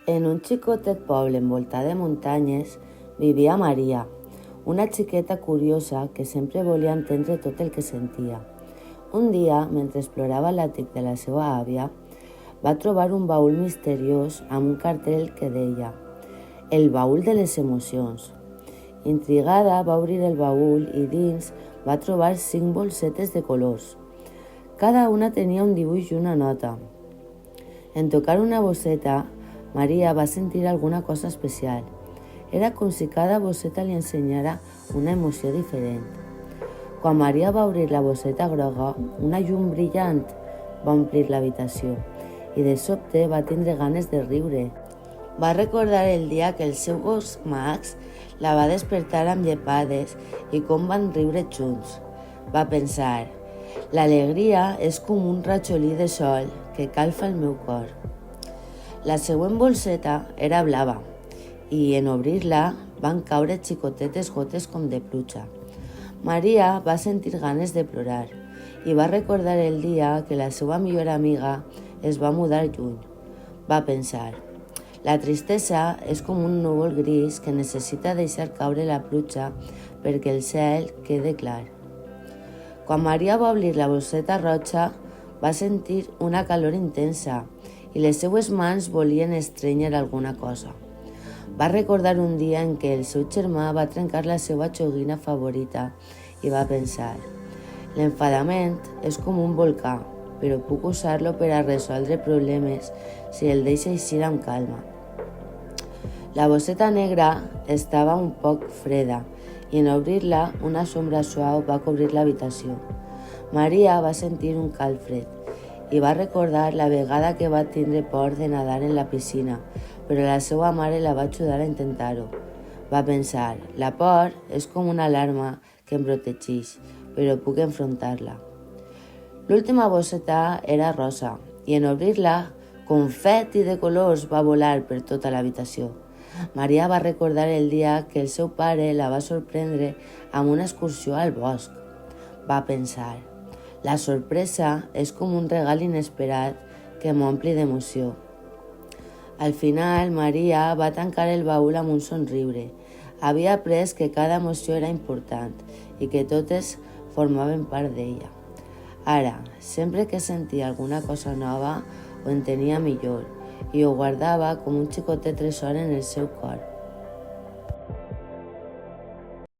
En un xicotet poble envoltat de muntanyes vivia Maria, una xiqueta curiosa que sempre volia entendre tot el que sentia. Un dia, mentre explorava l'àtic de la seva àvia, va trobar un baúl misteriós amb un cartell que deia «El baúl de les emocions». Intrigada, va obrir el baúl i dins va trobar 5 bolsetes de colors. Cada una tenia un dibuix i una nota. En tocar una bosseta, Maria va sentir alguna cosa especial. Era com si cada bosseta li ensenyara una emoció diferent. Quan Maria va obrir la bosseta groga, una llum brillant va omplir l'habitació i de sobte va tindre ganes de riure. Va recordar el dia que el seu gos Max la va despertar amb llepades i com van riure junts. Va pensar, l'alegria és com un ratxolí de sol que calfa el meu cor. La següent bolseta era blava i en obrir-la van caure xicotetes gotes com de pluja. Maria va sentir ganes de plorar i va recordar el dia que la seva millor amiga es va mudar lluny. Va pensar, la tristesa és com un núvol gris que necessita deixar caure la pluja perquè el cel quede clar. Quan Maria va obrir la bosseta roja, va sentir una calor intensa i les seues mans volien estrenyar alguna cosa. Va recordar un dia en què el seu germà va trencar la seva joguina favorita i va pensar, l'enfadament és com un volcà, però puc usar-lo per a resoldre problemes si el deixo eixir amb calma. La bosseta negra estava un poc freda i en obrir-la una sombra suau va cobrir l'habitació. Maria va sentir un calfred i va recordar la vegada que va tindre por de nedar en la piscina, però la seva mare la va ajudar a intentar-ho. Va pensar, la por és com una alarma que em protegeix, però puc enfrontar-la. L'última bosseta era rosa i en obrir-la, confeti de colors va volar per tota l'habitació. Maria va recordar el dia que el seu pare la va sorprendre amb una excursió al bosc. Va pensar, la sorpresa és com un regal inesperat que m'ompli d'emoció. Al final, Maria va tancar el baúl amb un somriure. Havia après que cada emoció era important i que totes formaven part d'ella. Ara, sempre que sentia alguna cosa nova, ho entenia millor i ho guardava com un xicotet tresor en el seu cor.